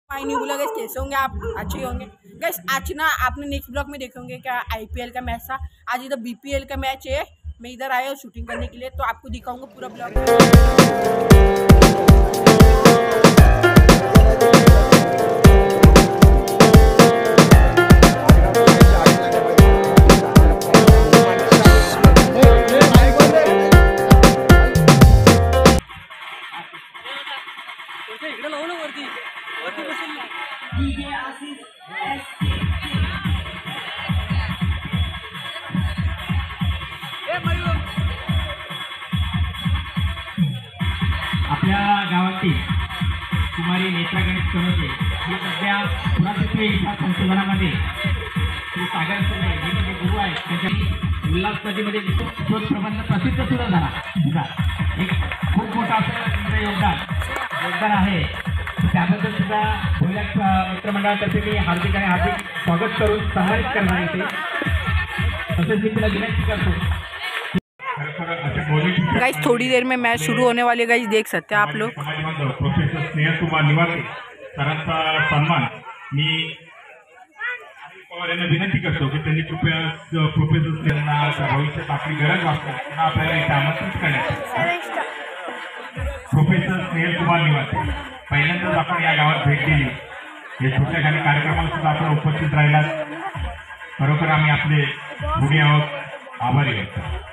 माय new blog guys, कैसे होंगे आप? अच्छे ही होंगे गाइस। आज ना आपने नेक्स्ट ब्लॉग में देखेंगे क्या आईपीएल का मैच था। आज इधर बीपीएल का मैच है। मैं इधर आया हूँ शूटिंग करने के लिए, तो आपको दिखाऊंगा पूरा ब्लॉग। आपल्या गावातील कुमारी नेत्रा गणेश कनोजे ही सध्या पुरातत्व इतिहास संशोधनामध्ये श्री सागर सुरे हे जे गुरु आहेत त्यांच्या उल्हास नदीमध्ये शोध प्रबंध प्रसिद्ध सुद्धा झाला. एक खूप मोठं असं तुमचं योगदान आहे. त्याबद्दल सुद्धा भोईलाट मित्रमंडळातर्फे मी हार्दिक स्वागत करून सन्मानित करणार आहे. तसेच मी तुला विनंती करतो. गाइस थोड़ी देर में मैच शुरू होने वाले गाइस, देख सकते हैं आप लोग. प्रोफेसर स्नेहल कुमार निवासे सरांचा सन्मान मी पवार यांना विनंती करतो की त्यांनी कृपया प्रोफेसर स्नेहलना भविष्यात आपली गरज वाटते त्यांना आपल्याला इथे आमंत्रित करण्यात. प्रोफेसर स्नेहल कुमार निवासे पहिल्यांदाच आपण या गावात भेट दिली. हे छोट्या खाली कार्यक्रमाला सुद्धा आपण उपस्थित राहिलात. खरोखर आम्ही आपले ऋणी आहोत, आभारी आहोत.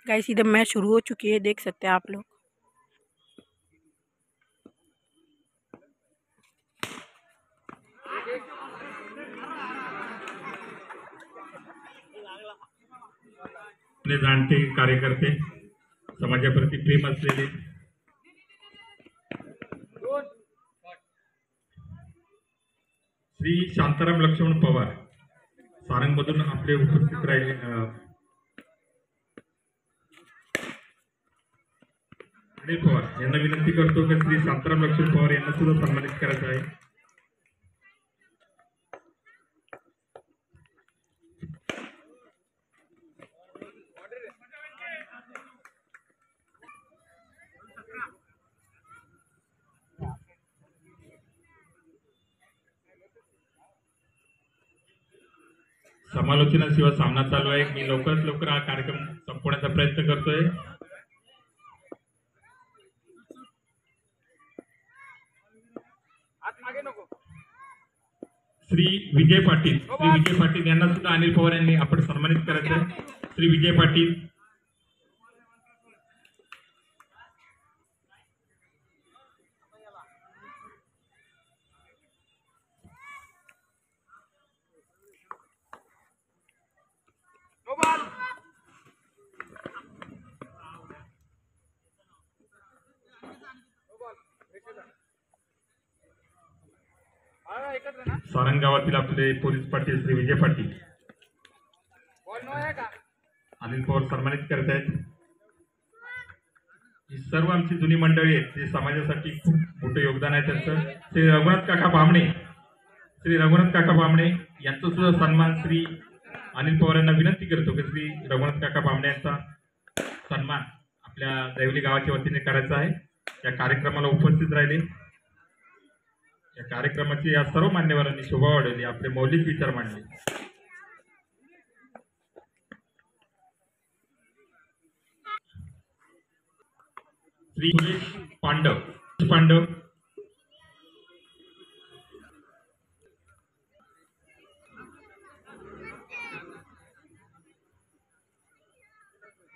गाइस इधर मैच शुरू हो चुकी है, देख सकते हैं आप लोग. जाणते कार्यकर्ते, समाजाप्रती प्रेम असलेले श्री शांताराम लक्ष्मण पवार सारंगमधून आपले उपस्थित राहिले. अनिल पवार यांना विनंती करतो की श्री शांताराम लक्ष्मण पवार यांना सुद्धा सन्मानित करायचं आहे. समालोचनाशिवाय सामना चालू आहे. मी लवकरात लवकर हा कार्यक्रम संपवण्याचा प्रयत्न करतोय. श्री विजय पाटील यांना सुद्धा अनिल पवार यांनी आपण सन्मानित करायचं. श्री विजय पाटील, सारंग गावातील आपले पोलीस पाटील श्री विजय पाटील अनिल पवार सन्मानित करत आहेत. ही सर्व आमची जुनी मंडळी आहेत, जे समाजासाठी खूप मोठं योगदान आहे त्यांचं. श्री रघुनाथ काका बामणे यांचा सुद्धा सन्मान श्री अनिल पवार यांना विनंती करतो की श्री रघुनाथ काका बामणे यांचा सन्मान आपल्या दैवली गावाच्या वतीने करायचा आहे. या कार्यक्रमाला उपस्थित राहिले. या कार्यक्रमाची या सर्व मान्यवरांनी शोभा वाढवली, आपले मौलिक विचार मांडले. श्री सुरेश पांडव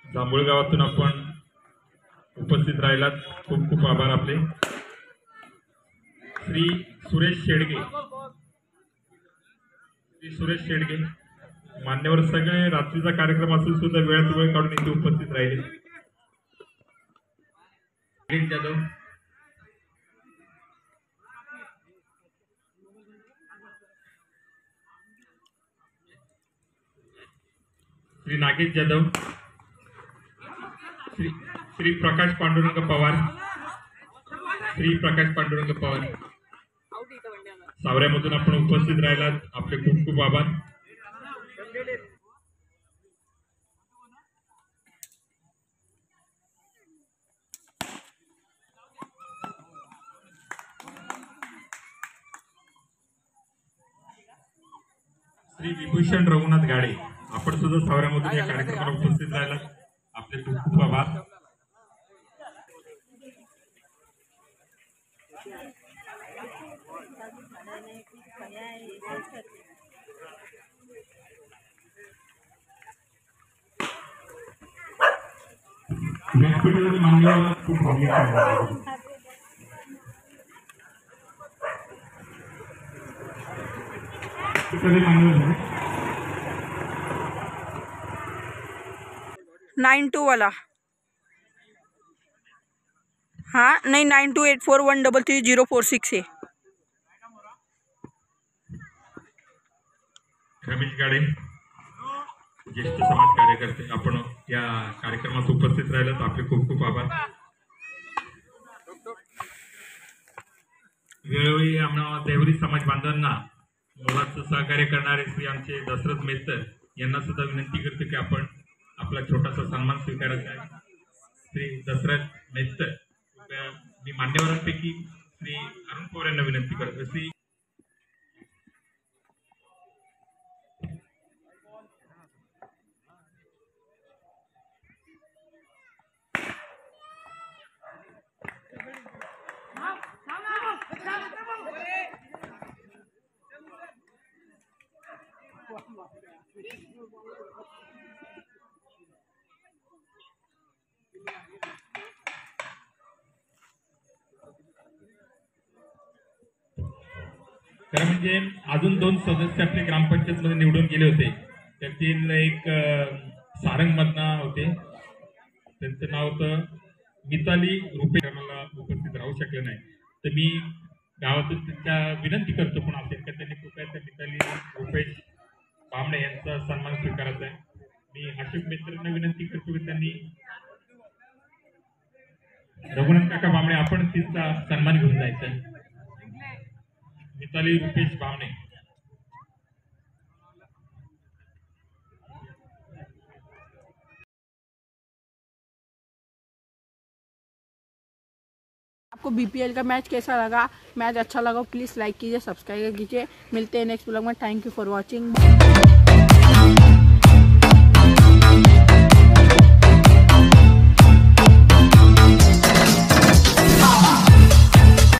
जांभूळ गावातून आपण उपस्थित राहिलात, खूप खूप आभार आपले. श्री सुरेश शेडगे मान्यवर सगळे रात्रीचा कार्यक्रम असून सुद्धा वेळात वेळ काढून इथे उपस्थित राहिले. जाधव, श्री नागेश जाधव, श्री प्रकाश पांडुरंग पवार, श्री प्रकाश पांडुरंग पवार सावऱ्यामधून आपण उपस्थित राहिलात, आपले खूप खूप आभार. श्री विभूषण रघुनाथ गाडे, आपण सुद्धा सावऱ्यामधून या कार्यक्रमाला उपस्थित राहिलात, आपले खूप खूप आभार. व्यासपीठावरील मान्यवर खूप मान्यवर 92 वाला, हाँ नहीं 9284133046 है. रमेश गाडे, ज्येष्ठ समाज कार्यकर्ते, आपण या कार्यक्रमात उपस्थित राहिलात, आपले खूप खूप आभार. वेळोवेळी आम्हाला देवरी समाज बांधवांना मोलाचं सहकार्य करणारे श्री आमचे दशरथ मेहतर यांना सुद्धा विनंती करतो की आपण आपला छोटासा सन्मान स्वीकारायचा आहे. श्री दशरथ मेहतर, मी मान्यवरांपैकी श्री अरुण पवार यांना विनंती करतो. श्री खरं म्हणजे अजून 2 सदस्य आपले ग्रामपंचायत मध्ये निवडून गेले होते, त्यातील एक सारंग मधनं होते, त्यांचं नाव होतं मिताली रुपे, मला उपस्थित राहू शकले नाही, तर मी गावातून त्यांच्या विनंती करतो पण असेल का त्यांनी कृपया त्या मिताली रुपेश बामणे यांचा सन्मान स्वीकारायचा आहे. मी अशोक मित्रांना विनंती करतो की त्यांनी रघुनाथ काका बामणे आपण तिचा सन्मान घेऊन जायचा. मिताली रुपेश बामणे. आपको बीपीएल का मैच कैसा लगा? मैच अच्छा लगा प्लीज़ लाइक कीजिए, सब्सक्राइब कीजिए. मिलते हैं नेक्स्ट ब्लॉग में. Thank you for watching.